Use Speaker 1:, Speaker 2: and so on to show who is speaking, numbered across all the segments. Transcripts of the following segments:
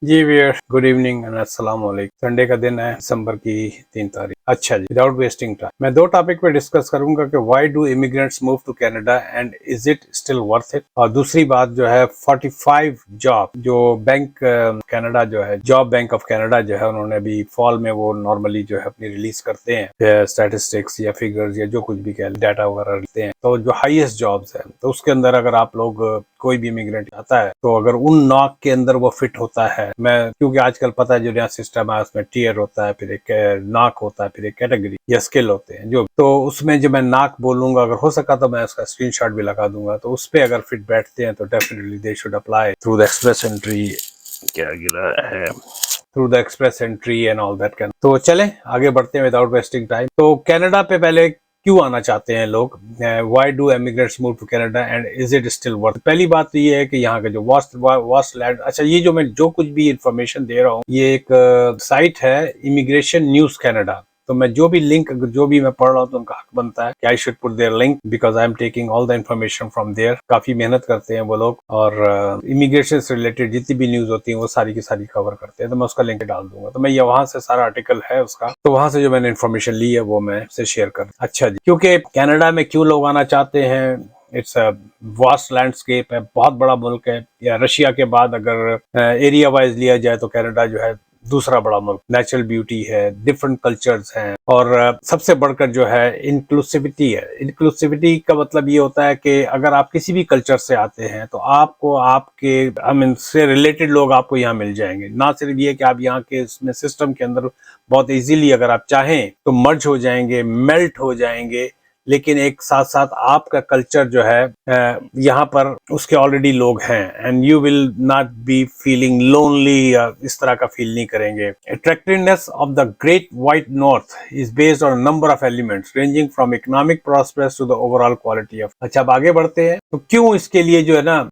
Speaker 1: जी वियर good evening and अस्सलाम वालेकुम। संडे का दिन है, दिसंबर की 3 तारीख। अच्छा जी, विदाउट वेस्टिंग टाइम मैं दो टॉपिक पे डिस्कस करूंगा कि why do immigrants move to Canada and is it still worth it. और दूसरी बात जो है 45 जॉब जो बैंक कनाडा जो है जॉब बैंक ऑफ कनाडा जो है उन्होंने अभी फॉल में वो नॉर्मली जो है अपनी रिलीज करते हैं स्टैटिस्टिक्स या फिगर्स या जो कुछ भी कह डाटा वगैरह लेते हैं। तो जो हाईएस्ट जॉब्स है तो उसके अंदर अगर आप लोग कोई भी इमिग्रेंट आता है तो अगर उन नॉक के अंदर वो फिट होता है, मैं क्योंकि आजकल पता है जो नया सिस्टम है उसमें टीयर होता है, फिर एक नाक होता है, फिर एक कैटेगरी या स्किल होते हैं जो, तो उसमें जो मैं नाक बोलूंगा अगर हो सका तो मैं उसका स्क्रीनशॉट भी लगा दूंगा। तो उस पर अगर फिट बैठते हैं तो definitely they should apply through the express entry. क्या गिरा है? Through the express entry and all that can. तो चलें आगे बढ़ते हैं विदाउट वेस्टिंग टाइम। तो कनाडा पे पहले क्यों आना चाहते हैं लोग? Why do emigrants move to Canada and is it still worth? पहली बात तो ये है कि यहाँ का जो वास्ट लैंड। अच्छा, ये जो मैं जो कुछ भी इंफॉर्मेशन दे रहा हूँ ये एक साइट है इमिग्रेशन न्यूज कनाडा। तो मैं जो भी लिंक जो भी मैं पढ़ रहा हूँ तो उनका हक बनता है कि I should put their link because I am taking all the information from there. काफी मेहनत करते हैं वो लोग और इमिग्रेशन से रिलेटेड जितनी भी न्यूज होती है वो सारी की सारी कवर करते हैं। तो मैं उसका लिंक डाल दूंगा। तो मैं ये वहां से सारा आर्टिकल है उसका, तो वहां से जो मैंने इन्फॉर्मेशन ली है वो मैं से शेयर कर। अच्छा जी, क्योंकि कनाडा में क्यों लोग आना चाहते हैं? इट्स अ वास्ट लैंडस्केप है, बहुत बड़ा मुल्क है। या रशिया के बाद अगर एरिया वाइज लिया जाए तो कनाडा जो है दूसरा बड़ा मुल्क। नेचुरल ब्यूटी है, डिफरेंट कल्चर्स हैं और सबसे बढ़कर जो है इंक्लूसिविटी है। इंक्लूसिविटी का मतलब ये होता है कि अगर आप किसी भी कल्चर से आते हैं तो आपको आपके आई मीन से रिलेटेड लोग आपको यहाँ मिल जाएंगे। ना सिर्फ ये कि आप यहाँ के इसमें सिस्टम के अंदर बहुत इजीली अगर आप चाहें तो मर्ज हो जाएंगे, मेल्ट हो जाएंगे, लेकिन एक साथ साथ आपका कल्चर जो है यहाँ पर उसके ऑलरेडी लोग हैं and you will not be feeling lonely. इस तरह का फील नहीं करेंगे। Attractiveness of the great white north is based on number of elements ranging from economic prosperous to the overall quality of. अच्छा, अब आगे बढ़ते हैं। तो क्यों इसके लिए जो है ना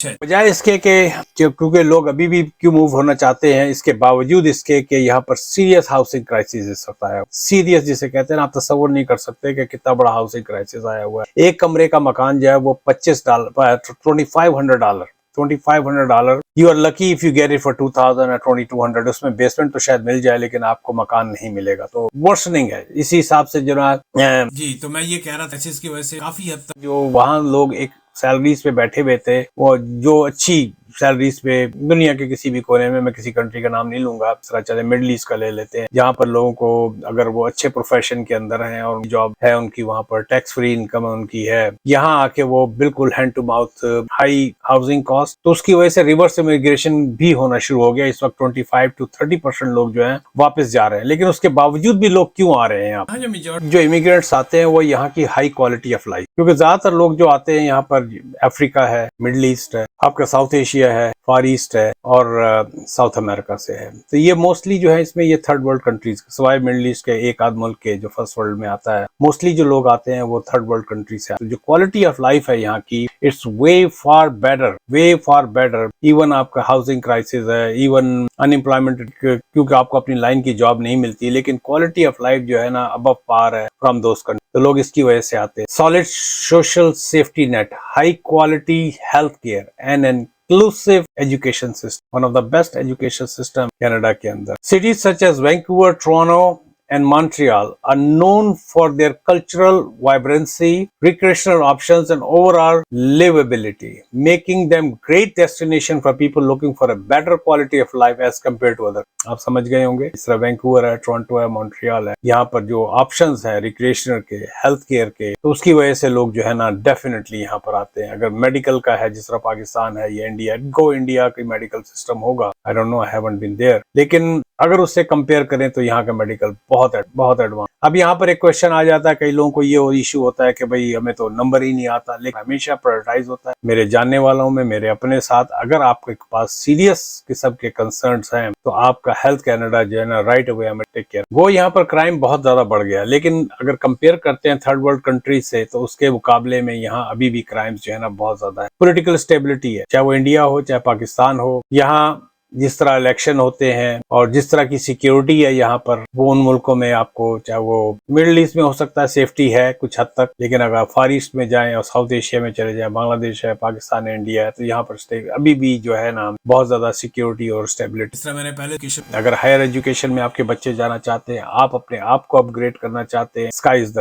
Speaker 1: बजाय इसके के क्योंकि लोग अभी भी क्यों मूव होना चाहते हैं, इसके बावजूद इसके कि यहाँ पर सीरियस हाउसिंग क्राइसिस होता है। सीरियस जिसे कहते हैं ना, आप तस्वर नहीं कर सकते कि कितना बड़ा हाउसिंग क्राइसिस आया हुआ है। एक कमरे का मकान जो है वो $25 $2,500 $2,500 you are lucky if you get it for 2,000 और 2,200। उसमें बेसमेंट तो शायद मिल जाए लेकिन आपको मकान नहीं मिलेगा। तो वर्सनिंग है इसी हिसाब से जो ना जी। तो मैं ये कह रहा था इसकी वजह से काफी हद तक जो वहां लोग एक सैलरीज पे बैठे हुए थे वो जो अच्छी सैलरीज पे दुनिया के किसी भी कोने में, मैं किसी कंट्री का नाम नहीं लूंगा, चले मिडिल ईस्ट का ले लेते हैं, जहाँ पर लोगों को अगर वो अच्छे प्रोफेशन के अंदर हैं और जॉब है उनकी, वहां पर टैक्स फ्री इनकम उनकी है, यहाँ आके वो बिल्कुल hand to mouth high housing cost. तो उसकी वजह से रिवर्स इमिग्रेशन भी होना शुरू हो गया। इस वक्त 25 to 30% लोग जो है वापस जा रहे हैं। लेकिन उसके बावजूद भी लोग क्यों आ रहे हैं यहाँ? जो इमिग्रेंट्स आते हैं वो यहाँ की हाई क्वालिटी ऑफ लाइफ, क्योंकि ज्यादातर लोग जो आते हैं यहाँ पर अफ्रीका है, मिडिल ईस्ट है, आपका साउथ एशिया है, फार ईस्ट है और साउथ अमेरिका से है। तो ये मोस्टली जो है इसमें ये थर्ड वर्ल्ड कंट्रीज सिवाय मिडिल ईस्ट के एक आध मुल्क के जो फर्स्ट वर्ल्ड में आता है, मोस्टली जो लोग आते हैं वो थर्ड वर्ल्ड कंट्री से। तो जो क्वालिटी ऑफ लाइफ है यहाँ की, it's way far better. Even आपका हाउसिंग क्राइसिस है, इवन अनएम्प्लॉयमेंट, क्योंकि आपको अपनी लाइन की जॉब नहीं मिलती, लेकिन क्वालिटी ऑफ लाइफ जो है ना अबव पार है फ्रॉम दोस कंट्री। तो लोग इसकी वजह से आते हैं। Solid social safety net, high quality health care and inclusive education system, one of the best education system Canada के अंदर। Cities such as Vancouver, Toronto and Montreal are known for their cultural vibrancy, recreational options and overall livability, making them great destination for people looking for a better quality of life as compared to other। आप समझ गए होंगे। इस तरह Vancouver है, Toronto है, Montreal है, यहाँ पर जो ऑप्शंस है रिक्रिएशनल के, हेल्थ केयर के, तो उसकी वजह से लोग जो है ना डेफिनेटली यहाँ पर आते हैं। अगर मेडिकल का है, जिस तरह पाकिस्तान है या इंडिया, गो इंडिया की मेडिकल सिस्टम होगा, I don't know, I haven't been there, लेकिन अगर उससे कंपेयर करें तो यहाँ का मेडिकल बहुत एडवांस। अब यहाँ पर एक क्वेश्चन आ जाता है, कई लोगों को ये इशू होता है कि भाई हमें तो नंबर ही नहीं आता, लेकिन हमेशा प्रायोरिटाइज होता है मेरे जानने वालों में, मेरे अपने साथ। अगर आपके पास सीरियस किस्म के कंसर्न्स हैं तो आपका हेल्थ कनाडा जो है ना राइट अवे हमें टेक केयर। वो यहाँ पर क्राइम बहुत ज्यादा बढ़ गया, लेकिन अगर कंपेयर करते हैं थर्ड वर्ल्ड कंट्री से तो उसके मुकाबले में यहाँ अभी भी क्राइम्स जो है ना बहुत ज्यादा है। पॉलिटिकल स्टेबिलिटी है, चाहे वो इंडिया हो चाहे पाकिस्तान हो, यहाँ जिस तरह इलेक्शन होते हैं और जिस तरह की सिक्योरिटी है यहाँ पर, वो उन मुल्कों में आपको, चाहे वो मिडिल ईस्ट में हो सकता है सेफ्टी है कुछ हद तक, लेकिन अगर फार ईस्ट में जाएं और साउथ एशिया में चले जाएं, बांग्लादेश है, पाकिस्तान है, इंडिया है, तो यहाँ पर अभी भी जो है ना बहुत ज्यादा सिक्योरिटी और स्टेबिलिटी। इस तरह मैंने पहले अगर हायर एजुकेशन में आपके बच्चे जाना चाहते हैं, आप अपने आप को अपग्रेड करना चाहते हैं, स्काई इज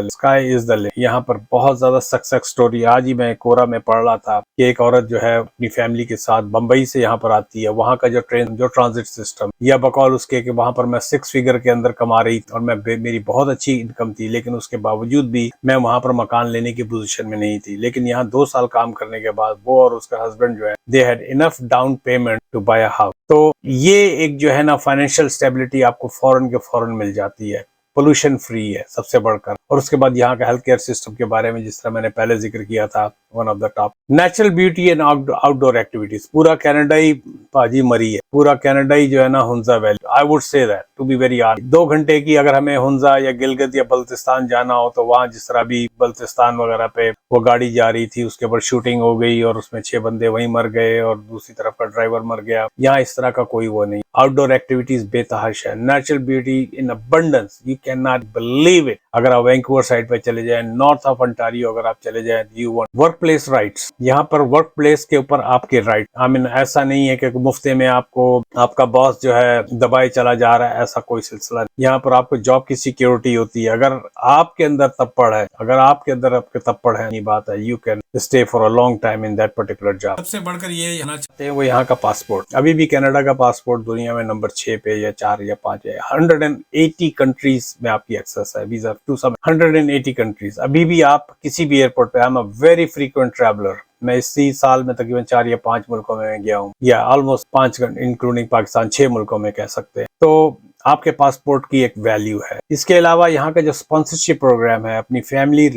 Speaker 1: द लिमिट। यहाँ पर बहुत ज्यादा सक्सेस स्टोरी। आज ही मैं कोरा में पढ़ रहा था कि एक औरत जो है अपनी फैमिली के साथ बंबई से यहाँ पर आती है, वहाँ का जो ट्रांजिट सिस्टम, या बकौल उसके कि वहाँ पर मैं 6 फिगर के अंदर कमा रही थी और मेरी बहुत अच्छी इनकम थी, लेकिन उसके बावजूद भी मैं वहाँ पर मकान लेने की पोजीशन में नहीं थी। लेकिन यहाँ 2 साल काम करने के बाद वो और उसका हस्बैंड जो है, they had enough down payment to buy a house. तो ये एक जो है ना फाइनेंशियल स्टेबिलिटी आपको फौरन के फौरन मिल जाती है। पोल्यूशन फ्री है सबसे बढ़कर, और उसके बाद यहाँ का हेल्थ केयर सिस्टम के बारे में जिस तरह मैंने पहले जिक्र किया था, one of the top. Natural beauty and outdoor activities, पूरा कनाडा ही पाजी मरी है, पूरा कनाडा ही जो है ना Hunza valley. I would say that to be very honest. 2 घंटे की अगर हमें हुंजा या गिलगित या बल्तिस्तान जाना हो, तो वहाँ जिस तरह भी बल्तिस्तान वगैरह पे वो गाड़ी जा रही थी, उसके ऊपर शूटिंग हो गई और उसमें 6 बंदे वहीं मर गए और दूसरी तरफ का ड्राइवर मर गया। यहाँ इस तरह का कोई वो नहीं। आउटडोर एक्टिविटीज बेतहाशा है, natural beauty in abundance, you can not believe it. अगर आप वैंकूवर साइड पे चले जाएं, नॉर्थ ऑफ अंटारियो अगर आप चले जाएं, you want work place rights. यहाँ पर वर्क प्लेस के ऊपर आपके राइट, आई मीन ऐसा नहीं है कि मुफ्ते में आपको आपका बॉस जो है दबाए चला जा रहा है, ऐसा कोई सिलसिला नहीं। यहाँ पर आपको जॉब की सिक्योरिटी होती है। अगर आपके अंदर तप्पड़ है, अगर आपके अंदर आपके तप्पड़ है, नहीं बात है, you can stay for a long time in that particular job. सबसे बढ़कर ये कहना चाहते हैं वो यहाँ का पासपोर्ट। अभी भी कनाडा का पासपोर्ट दुनिया में नंबर 6 पे या 4 या 5 है। 180 कंट्रीज में आपकी एक्सेस है, वीजा टू सब 180 कंट्रीज। अभी भी आप किसी भी एयरपोर्ट पे, I am a very frequent traveller, मैं इसी साल में तकरीबन 4 या 5 मुल्कों में गया हूँ, या ऑलमोस्ट 5 इंक्लूडिंग पाकिस्तान, 6 मुल्कों में कह सकते हैं। तो आपके पासपोर्ट की एक वैल्यू है। इसके अलावा यहाँ का जो स्पॉन्सरशिप प्रोग्राम है, अपनी family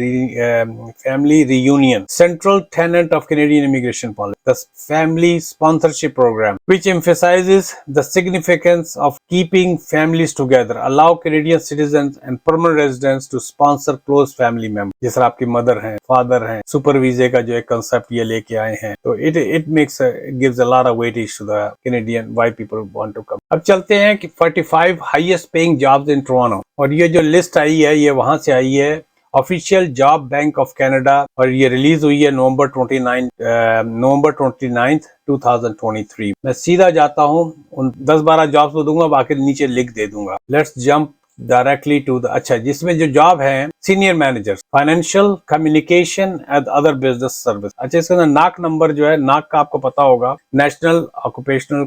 Speaker 1: reunion, central tenet of Canadian immigration policy, the family sponsorship program which emphasizes the significance of keeping families together, allow Canadian citizens and permanent residents to sponsor close family members। जिस तरह आपकी mother हैं, father हैं, super वीजे का जो एक concept ये लेके आए हैं, तो it gives a lot of weightage to the Canadian why people want to come। अब चलते हैं कि 45 highest paying jobs in Toronto, और ये जो लिस्ट आई है ये वहां से आई है, official job bank of Canada, और ये रिलीज हुई है नवंबर 29, 2023। मैं सीधा जाता हूँ, उन 10-12 जॉब्स को दूंगा, बाकी नीचे लिंक दे दूंगा। Let's jump directly to the, अच्छा, जिसमें जो जॉब है senior manager financial communication and other business service. अच्छा, इसके अंदर नाक नंबर जो है, नाक का आपको पता होगा, नेशनल ऑक्यूपेशनल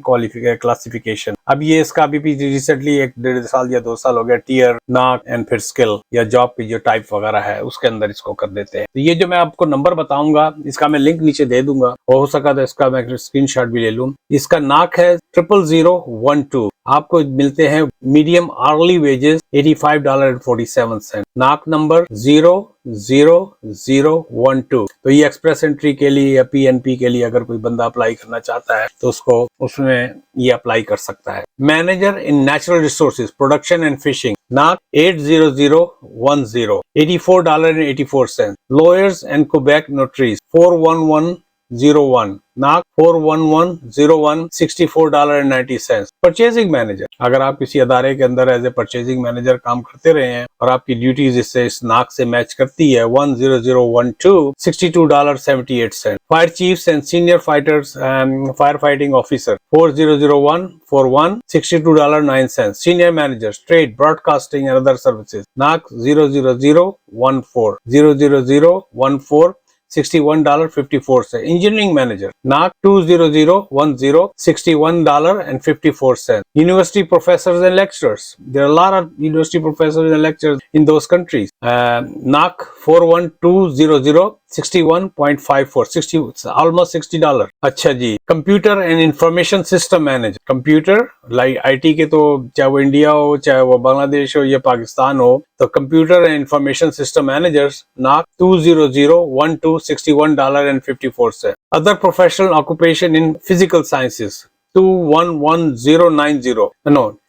Speaker 1: क्लासिफिकेशन। अब ये इसका अभी भी रिसेंटली 1-1.5 साल या 2 साल हो गया, टीयर, नाक एंड फिर स्किल या जॉब की जो टाइप वगैरह है उसके अंदर इसको कर देते हैं। तो ये जो मैं आपको नंबर बताऊंगा, इसका मैं लिंक नीचे दे दूंगा, और हो सका तो इसका मैं स्क्रीनशॉट भी ले लूं। इसका नाक है 00012। आपको मिलते हैं मीडियम आर्ली वेजेस $85.47। नाक नंबर 00012। तो ये एक्सप्रेस एंट्री के लिए या PNP के लिए अगर कोई बंदा अप्लाई करना चाहता है तो उसको उसमें ये अप्लाई कर सकता है। Manager in natural resources production and fishing, नाक 80010, $84.84। लॉयर्स एंड क्वेबेक नोटरीज 41101, नाक 41101, $64.90। परचेजिंग मैनेजर, अगर आप किसी अदारे के अंदर एज ए परचेजिंग मैनेजर काम करते रहे हैं और आपकी ड्यूटीज इससे इस नाक से मैच करती है, 10012, $62.78। Fire chiefs and senior fire fighting officer 4000141, $62.09। Senior manager trade broadcasting and other services, नाक 00014, 00014, $61.54 से। इंजीनियरिंग मैनेजर, नाक 20010, $61.54। University professors and lecturers, there are a lot of university professors and lecturers in those countries. NAC 41200, $61.54, almost $60। अच्छा जी, computer and information system manager, computer like IT के, तो चाहे वो India हो, चाहे वो बांग्लादेश हो या पाकिस्तान हो, तो computer and information system managers, नाक 20012, $61.54। Other professional occupation in physical sciences 211090,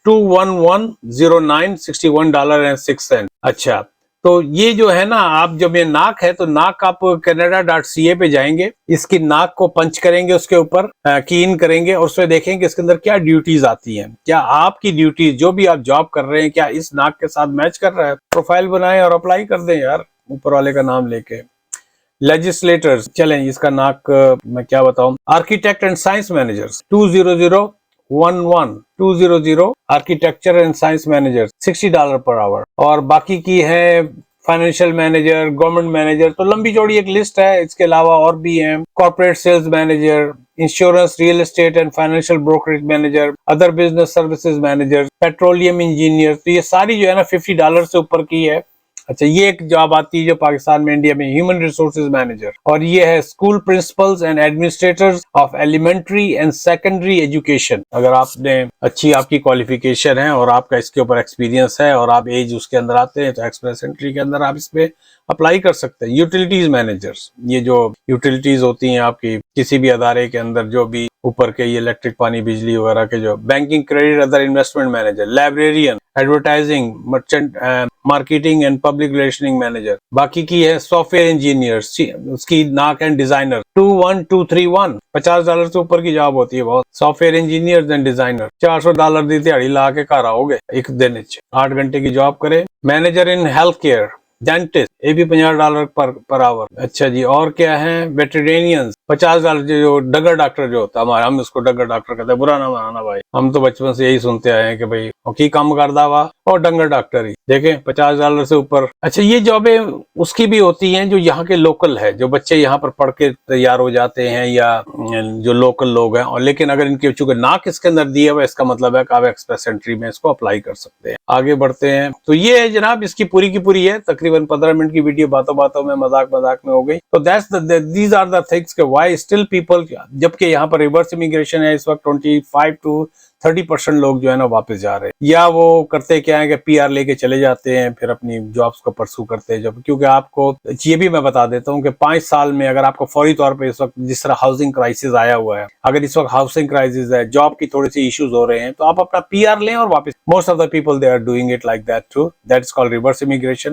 Speaker 1: $2110, $61.06। अच्छा, तो ये जो है ना, आप जब ये नाक है तो नाक आप canada.ca पे जाएंगे, इसकी नाक को पंच करेंगे, उसके ऊपर की इन करेंगे और उसमें देखेंगे इसके अंदर क्या ड्यूटीज आती हैं, क्या आपकी ड्यूटीज जो भी आप जॉब कर रहे हैं क्या इस नाक के साथ मैच कर रहा है। प्रोफाइल बनाएं और अप्लाई कर दें यार, ऊपर वाले का नाम लेके। लेजिस्लेटर्स, चलें इसका नाक मैं क्या बताऊं। Architect and science managers 20011 architecture and science manager $60 per hour. और बाकी की है फाइनेंशियल मैनेजर, गवर्नमेंट मैनेजर, तो लंबी चौड़ी एक लिस्ट है। इसके अलावा और भी हैं, corporate sales manager, insurance, real estate and financial brokerage manager, other business services manager, petroleum engineer. तो ये सारी जो है ना $50 से ऊपर की है। अच्छा, ये एक जॉब आती है जो पाकिस्तान में, इंडिया में, ह्यूमन रिसोर्सेज मैनेजर, और ये है school principals and administrators of elementary and secondary education. अगर आपने अच्छी आपकी क्वालिफिकेशन है और आपका इसके ऊपर एक्सपीरियंस है और आप एज उसके अंदर आते हैं तो एक्सप्रेस एंट्री के अंदर आप इस पे अप्लाई कर सकते हैं। यूटिलिटीज मैनेजर्स, ये जो यूटिलिटीज होती हैं आपकी किसी भी अदारे के अंदर, जो भी ऊपर के ये इलेक्ट्रिक, पानी, बिजली वगैरह के, जो banking, credit, other investment manager, librarian, advertising, merchant, marketing and public relationing manager. बाकी की है सॉफ्टवेयर इंजीनियर, उसकी नाक एंड डिजाइनर 21231, $50 से ऊपर की जॉब होती है बहुत। सॉफ्टवेयर इंजीनियर एंड डिजाइनर $400 दी दिहाड़ी ला के घर आओगे एक दिन 8 घंटे की जॉब करे। Manager in health care, dentist, ये भी $50 पर आवर। अच्छा जी, और क्या है, वेटरेनियंस $50, जो डगर डॉक्टर जो होता है हमारे, हम इसको डगर डॉक्टर कहते हैं, बुरा ना मानना भाई, हम तो बचपन से यही सुनते आए हैं कि भाई की काम करदा हुआ और डंगर डॉक्टर ही, देखें $50 से ऊपर। अच्छा, ये जॉबें उसकी भी होती हैं जो यहाँ के लोकल है, जो बच्चे यहाँ पर पढ़ के तैयार हो जाते हैं या जो लोकल लोग हैं। और लेकिन अगर इनके चूंकि नाक इसके अंदर दिया हुआ, इसका मतलब है कि आप एक्सप्रेस एंट्री में इसको अप्लाई कर सकते हैं। आगे बढ़ते हैं, तो ये है जनाब, इसकी पूरी की पूरी है, तकरीबन 15 मिनट की वीडियो, बातों बातों में, मजाक मजाक में हो गई। तो दीज आर द थिंग्स के व्हाई स्टिल पीपल, जबकि यहाँ पर रिवर्स इमिग्रेशन है इस वक्त, 25 to 30% लोग जो है ना वापस जा रहे हैं, या वो करते क्या है कि पीआर लेके चले जाते हैं, फिर अपनी जॉब्स को परसू करते हैं। जब क्योंकि आपको ये भी मैं बता देता हूँ कि 5 साल में अगर आपको फौरी तौर पे इस वक्त जिस तरह हाउसिंग क्राइसिस आया हुआ है, अगर इस वक्त हाउसिंग क्राइसिस है, जॉब की थोड़ी सी इश्यूज हो रहे हैं, तो आप अपना पीआर लें और वापस। Most of the people they are doing it like that too, that is called reverse immigration.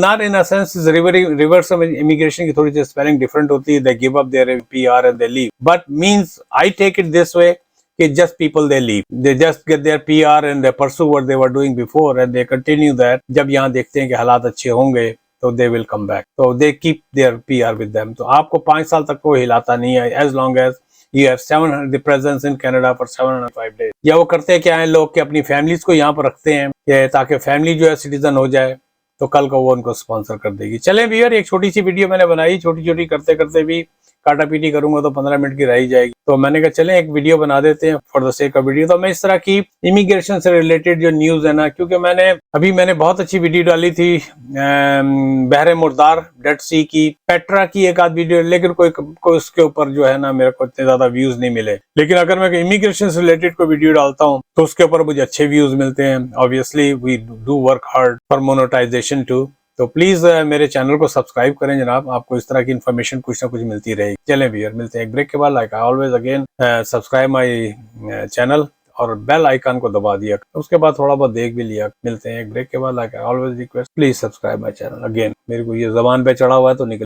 Speaker 1: Not in a sense reverse immigration की थोड़ी सी स्पेलिंग डिफरेंट होती है, they give up their PR and they leave, but means I take it this way कि just people they leave, they just get their PR and they pursue what they were doing before and they continue that। जब यहाँ देखते हैं कि हालात अच्छे होंगे तो they will come back, so they keep their PR with them। तो आपको 5 साल तक कोई हिलाता नहीं है, as long as you have 700 the presence in Canada for 705 days। या वो करते क्या है लोग कि अपनी फैमिलीज को यहाँ पर रखते हैं ताकि फैमिली जो है सिटीजन हो जाए, तो कल को वो उनको स्पॉन्सर कर देगी। चलें व्यूअर, एक छोटी सी वीडियो मैंने बनाई, छोटी छोटी करते करते भी काटा पीटी करूंगा तो 15 मिनट की रह ही जाएगी, तो मैंने कहा चलें एक वीडियो बना देते हैं for the sake of video. तो मैं इस तरह की इमिग्रेशन से रिलेटेड जो न्यूज है ना, क्योंकि मैंने बहुत अच्छी वीडियो डाली थी बहरे मुर्दार, डेड सी की, पेट्रा की एक आध वीडियो, लेकिन कोई उसके ऊपर जो है ना मेरे को इतने ज्यादा व्यूज नहीं मिले। लेकिन अगर मैं इमिग्रेशन से रिलेटेड कोई वीडियो डालता हूँ तो उसके ऊपर मुझे अच्छे व्यूज मिलते हैं। Obviously we do work hard for monetization too, तो प्लीज मेरे चैनल को सब्सक्राइब करें जनाब, आपको इस तरह की इन्फॉर्मेशन कुछ ना कुछ मिलती रहेगी। चलें भैया, मिलते हैं एक ब्रेक के बाद। Like I always again subscribe my channel और बेल आइकन को दबा दिया, उसके बाद थोड़ा बहुत देख भी लिया। मिलते हैं एक ब्रेक के बाद। Like I always request, please subscribe my channel. Again मेरे को ये जबान पे चढ़ा हुआ है तो निकल